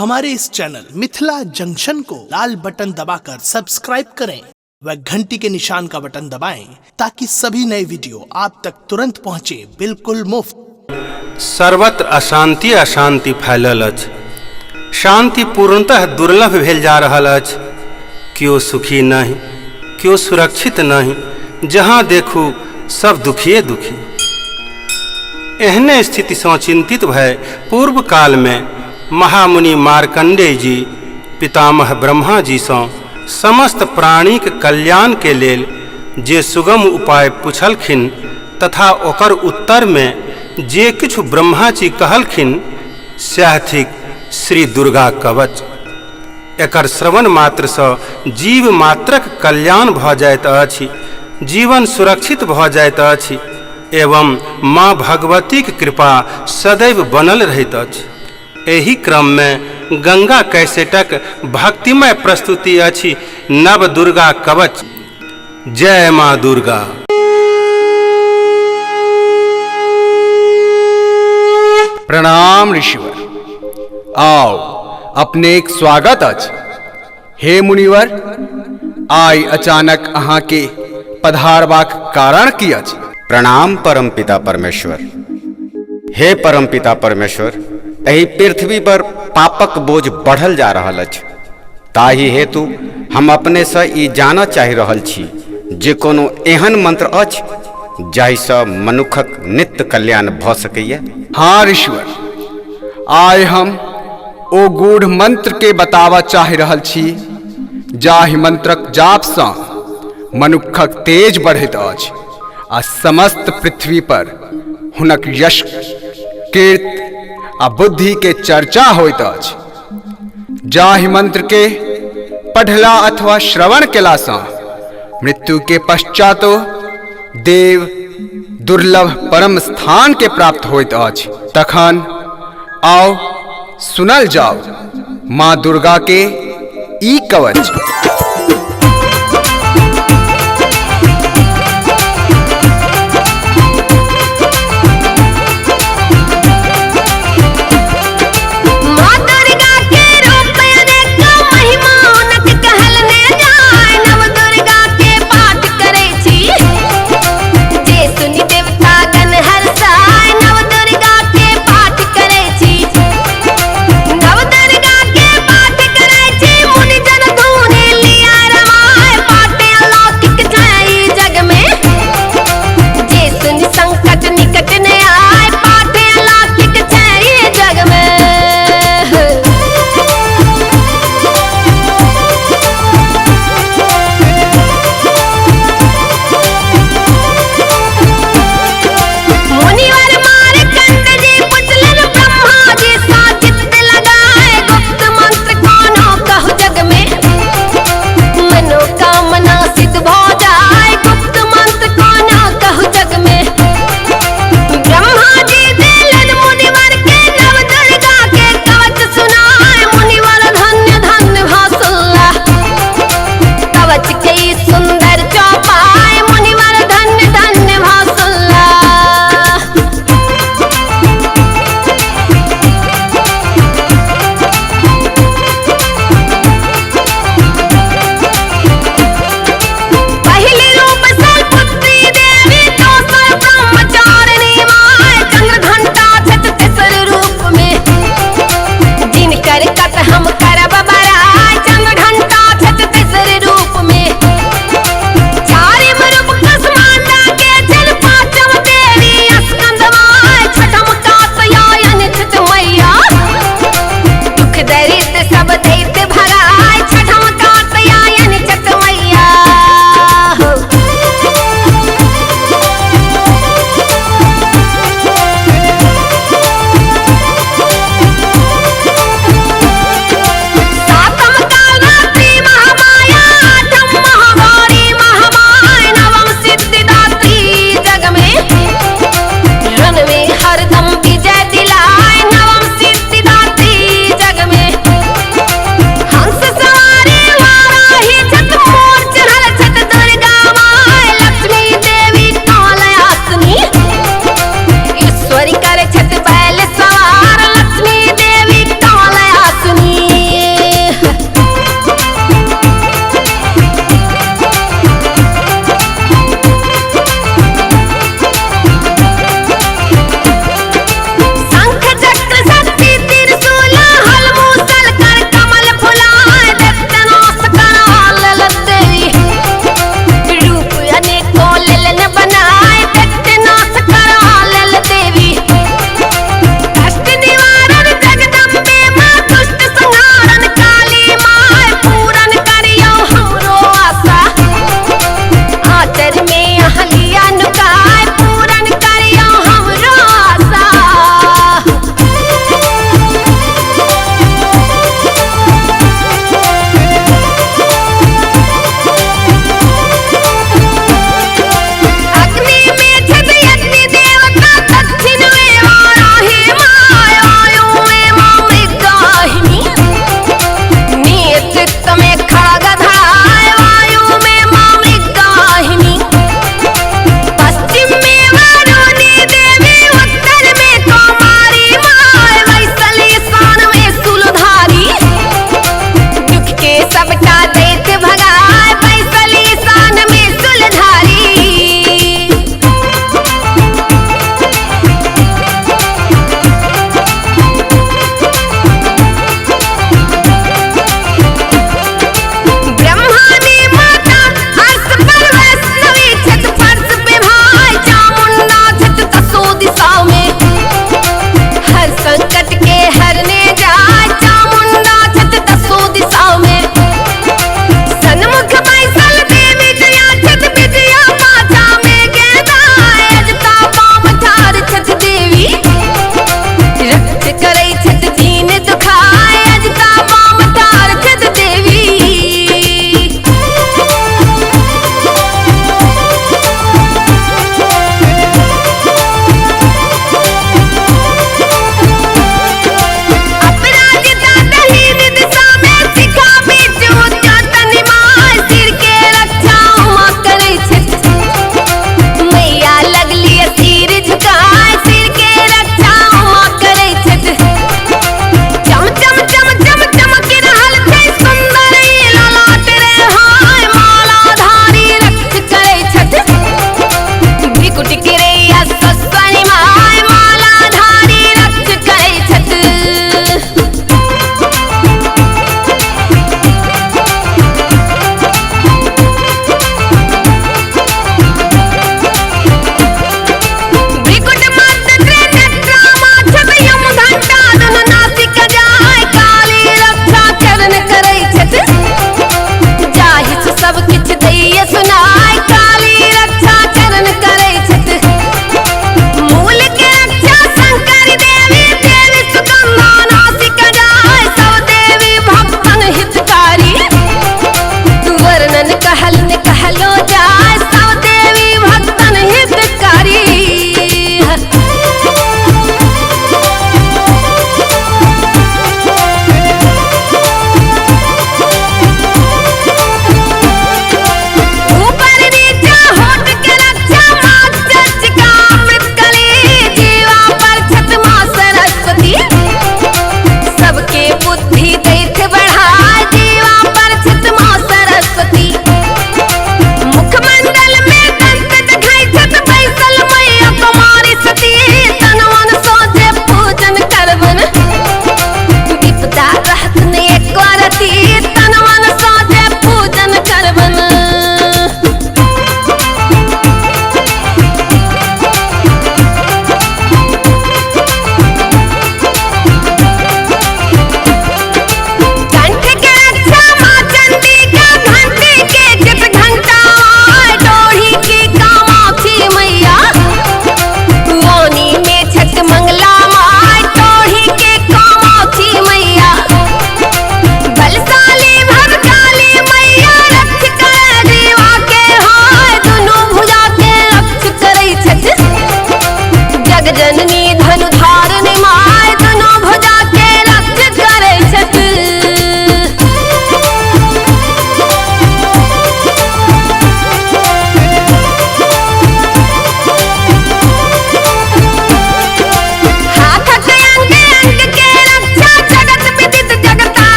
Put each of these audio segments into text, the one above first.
हमारे इस channel Mithila junction को लाल button दबाकर सब्सक्राइब करें व घंटी के निशान का बटन दबाएं ताकि सभी नए वीडियो आप तक तुरंत पहुंचे बिल्कुल मुफ्त। सर्वत्र अशांति अशांति फैलल अछि, शांति पूर्णतः दुर्लभ भेल जा रहल अछि। क्यों सुखी नहीं, क्यों सुरक्षित नहीं, जहाँ देखू सब दुखिए दुखी। एहने स्थिति से चिंतित भय पूर्व काल में महामुनि मार्कंडेय जी पितामह ब्रह्मा जी से समस्त प्राणीक कल्याण के लेल जे सुगम उपाय पूछलखिन तथा ओकर उत्तर में जे किछु ब्रह्मा जी कहलखिन सएह थिक श्री दुर्गा कवच। एकर श्रवण मात्र से जीव मात्रक कल्याण भ जाइत अछि, जीवन सुरक्षित भ जाइत अछि एवं माँ भगवती की कृपा सदैव बनल रहैत अछि। एही क्रम में गंगा कैसेटक भक्तिमय प्रस्तुति अछि नव दुर्गा कवच। जय माँ दुर्गा। प्रणाम ऋषिवर, आओ अपने एक स्वागत अछि। हे मुनिवर, आइ अचानक अहाँ के पधारबाक कारण की अछि? प्रणाम परमपिता परमेश्वर। हे परमपिता परमेश्वर, एहि पृथ्वी पर पापक बोझ बढ़ल जा रहल अछि, ताहि हेतु हम अपने से ई जानऽ चाहि रहल छी जे कोनो एहन मंत्र अछि जाहि से मनुखक नित्य कल्याण भ सकैए। हाँ ऋषिवर, आइ हम ओ गूढ़ मंत्र के बतावा चाहि रहल छी जाहि मंत्रक जाप से मनुखक तेज बढ़ैत अछि आ समस्त पृथ्वी पर हुनक यश कीर्ति आ बुद्धि के चर्चा होइत अछि। जाहि मंत्र के पढ़ला अथवा श्रवण केला से मृत्यु के पश्चातो देव दुर्लभ परम स्थान के प्राप्त होइत अछि। तखन आओ सुनल जाओ माँ दुर्गा के ई कवच।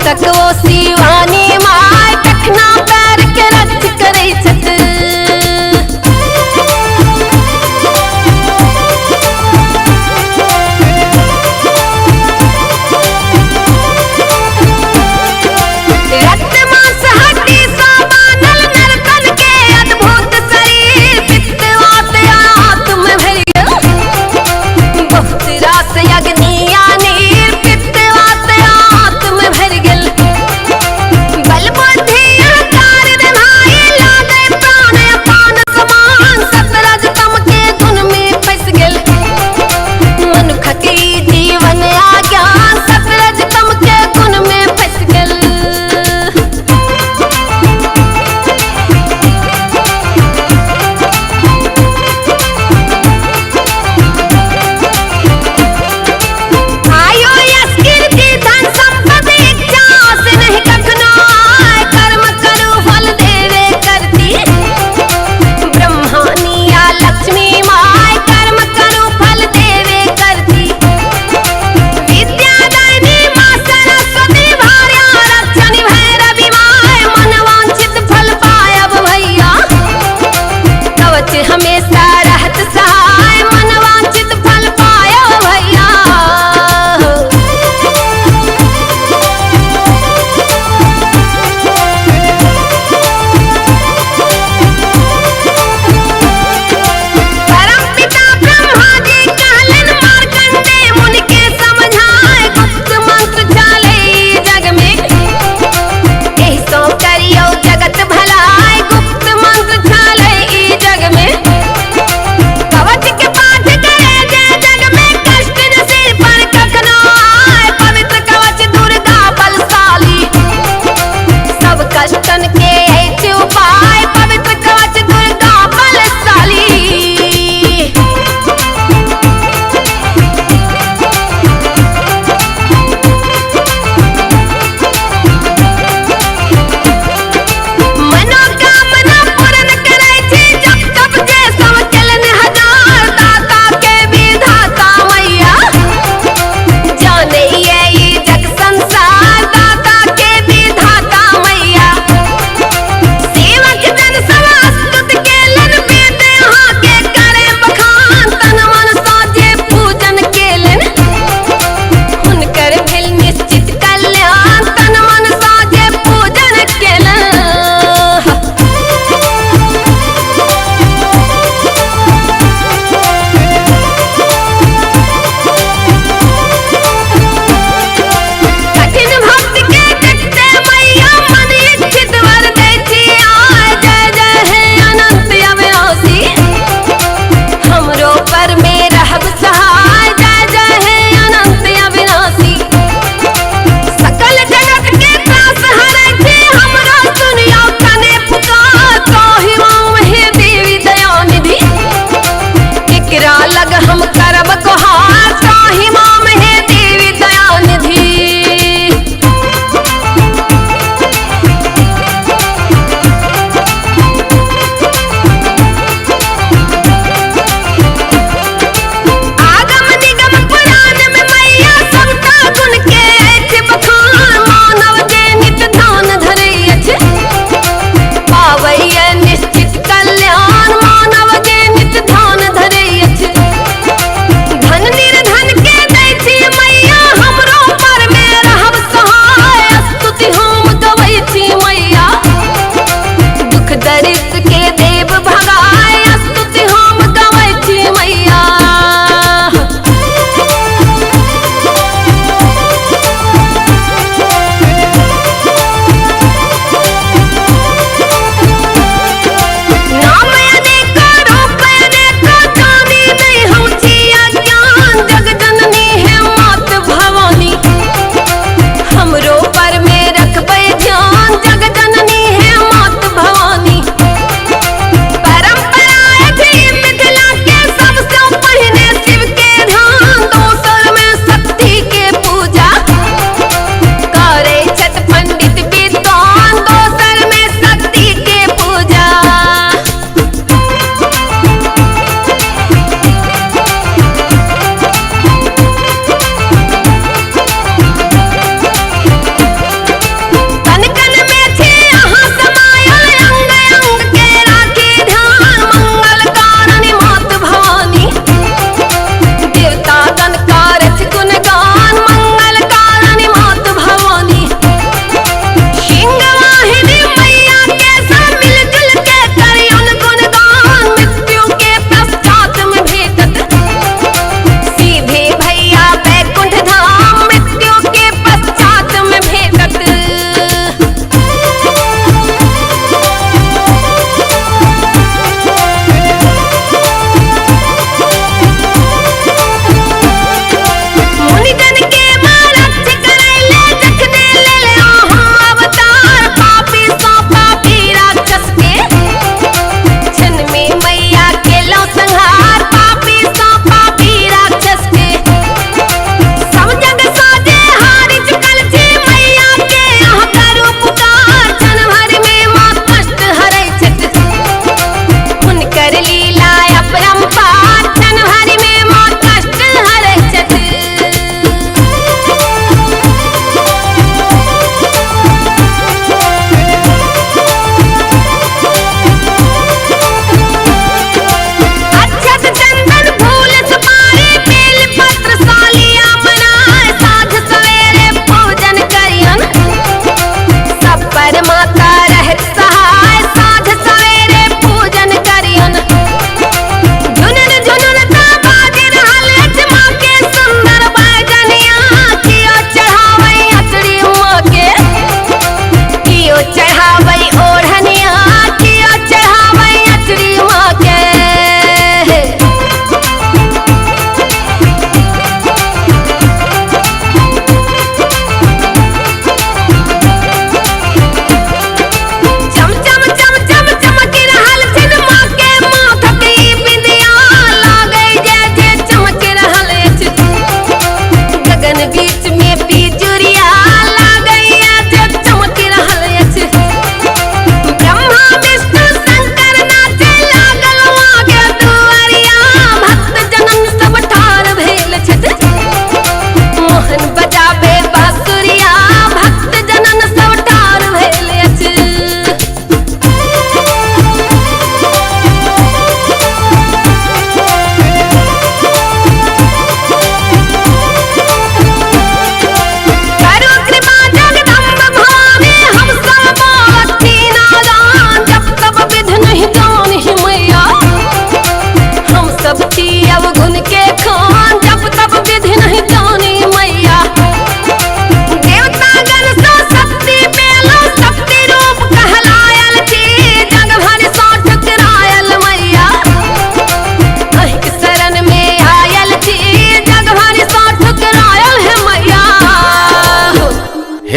कको शिवानी माय कखना पैर के रच करै छथ रक्त मांस हड्डी सा बानल नर्तन के अद्भुत शरीर पित्तवात आत्म भरि बहुत रास अग्नि यानी पित्तवात आत्म भरि गेल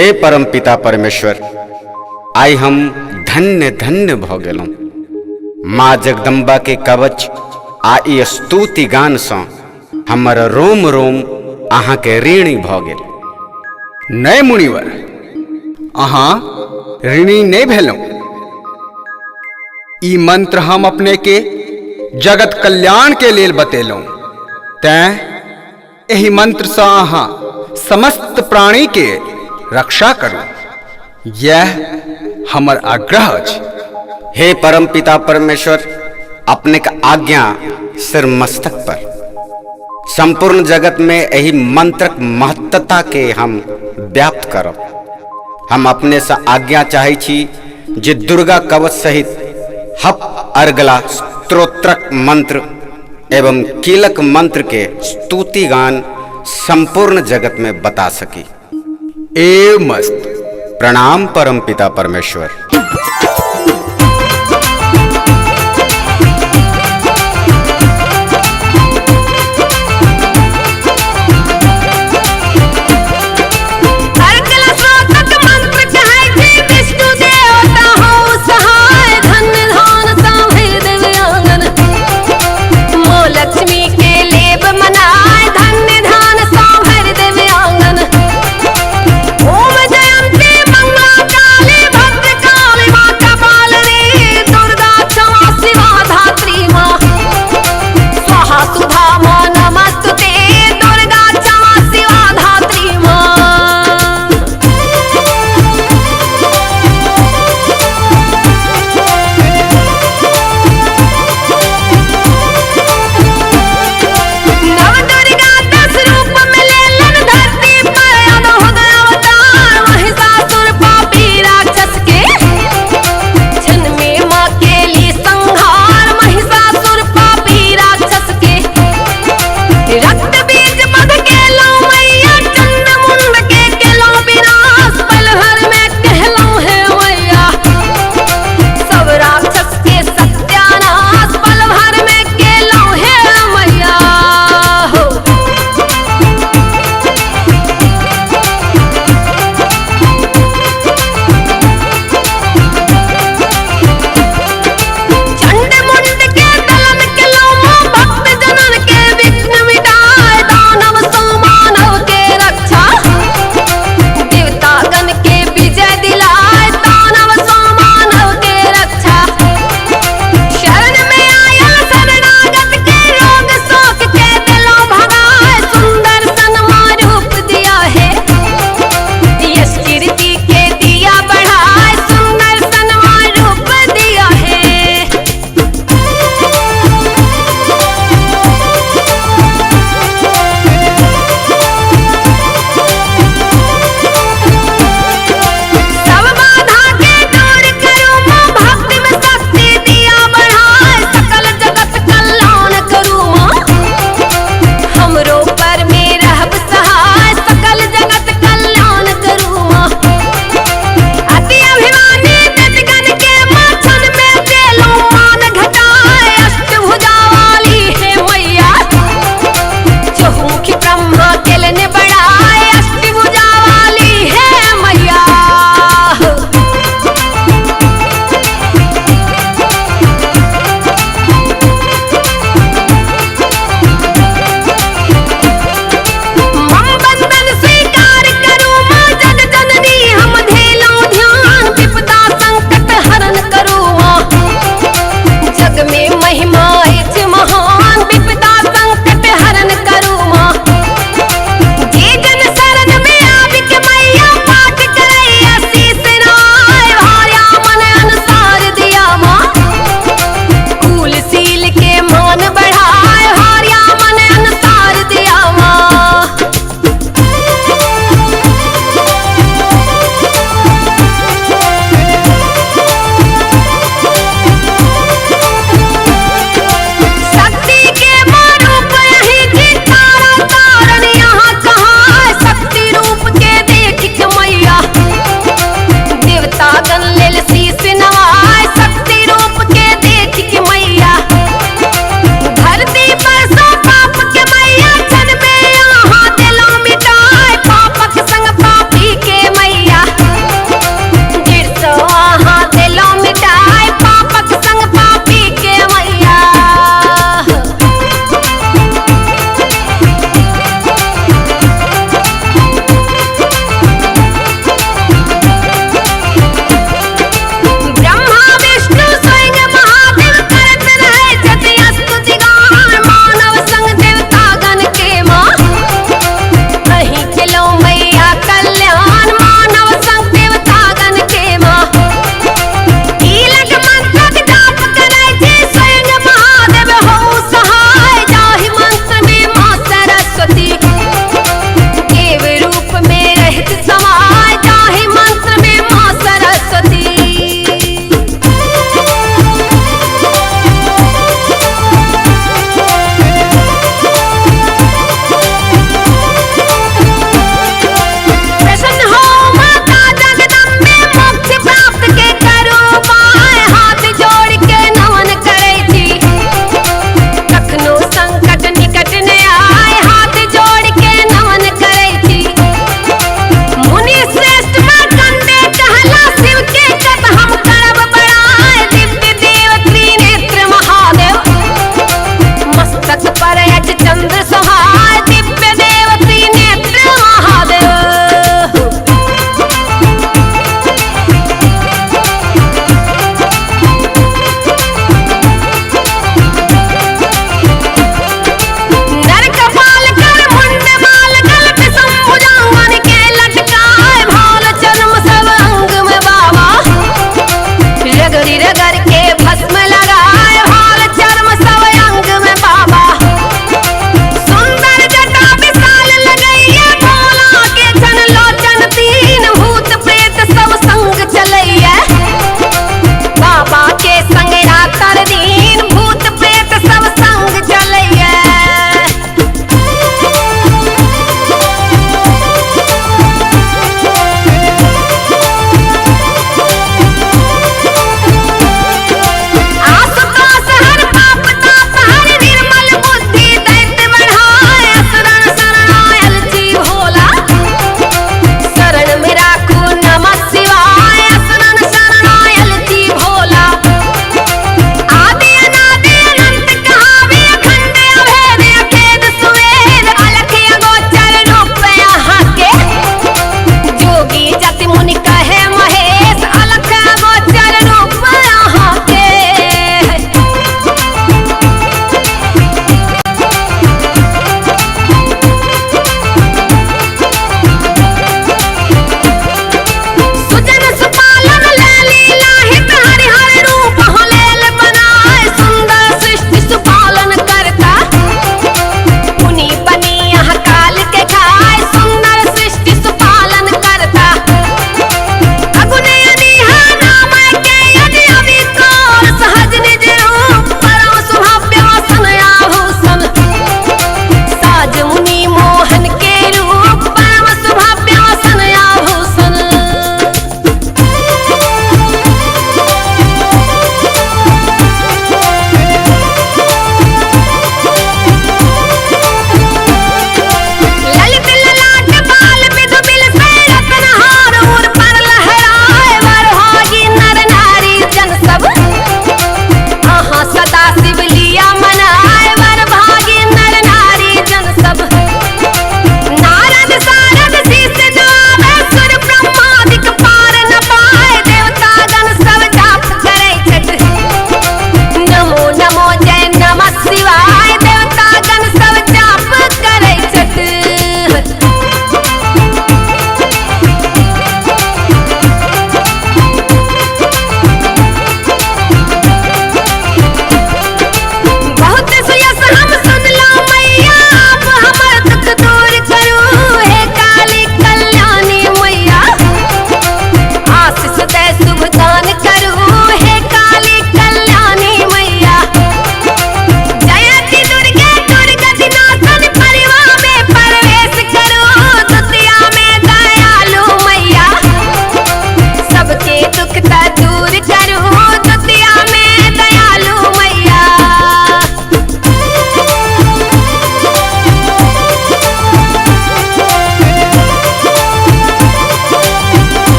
हे परम पिता परमेश्वर, आई हम धन्य धन्य भ गेलौं। माँ जगदम्बा के कवच आ ई स्तुति गान सँ हमर रोम रोम अहाँ के ऋणी भ गेल। नहीं मुनिवर, अहाँ ऋणी नहीं भेलौं। ई मंत्र हम अपने के जगत कल्याण के लेल बतेलौं। तैं एहि मंत्र सँ अहाँ समस्त प्राणी के रक्षा करू, यह हमर आग्रह अछि। हे परम पिता परमेश्वर, अपने का आज्ञा सिर मस्तक पर। संपूर्ण जगत में यही मंत्रक महत्ता के हम व्याप्त करब। हम अपने से आज्ञा चाहे छी जे दुर्गा कवच सहित हप अर्गला स्तोत्रक मंत्र एवं कीलक मंत्र के स्तुति गान संपूर्ण जगत में बता सकी। एव मस्त। प्रणाम परम पिता परमेश्वर। ओम जयंती मंगला काली भद्रकाली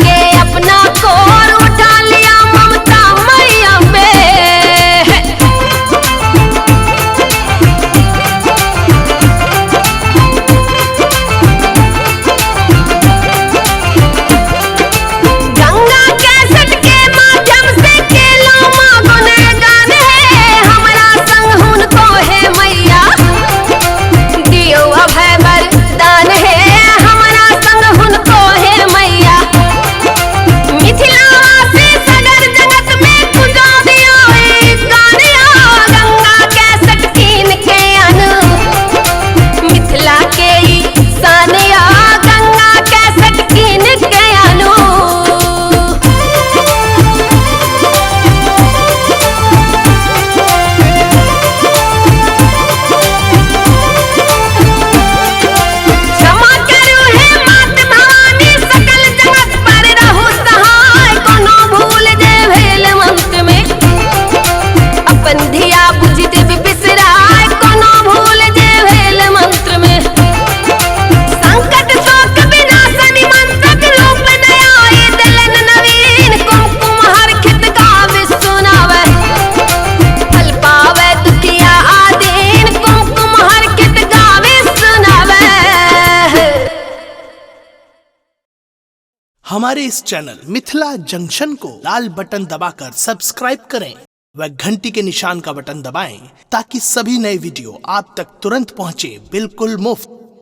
के अपना कोर उठा लिया ममता मैया पे। गंगा कैसेट के माध्यम से केला माँ गुनहगान है, हमारा संग हुनको है मैया दियो अभय वरदान है, हमारा संग हुनको है मैया। मिथिलावासी सगर जगत में गुंजा दियो एक गानिया, गंगा कैसेट कीन के अनु मिथिला के ही सानिया, गंगा कैसेट कीन के अनु। क्षमा करू हे मात भवानी, सकल जगत पर रहु सहाय, कोनो भूल जे भेल मंत्र में अपन धिया बुझि देव बिसराय, कोनो भूल जे भेल मंत्र में। संकट शोक विनाशनि मंत्रक रूप नयाय दिलन नवीन, कुमकुम हरखित गावे सुनावे फल पावे दुखिया आदीन, कुमकुम हरखित गावे सुनावे। हमारे इस चैनल मिथिला जंक्शन को लाल बटन दबाकर सब्सक्राइब करें व घंटी के निशान का बटन दबाएं ताकि सभी नए वीडियो आप तक तुरंत पहुंचे बिल्कुल मुफ्त।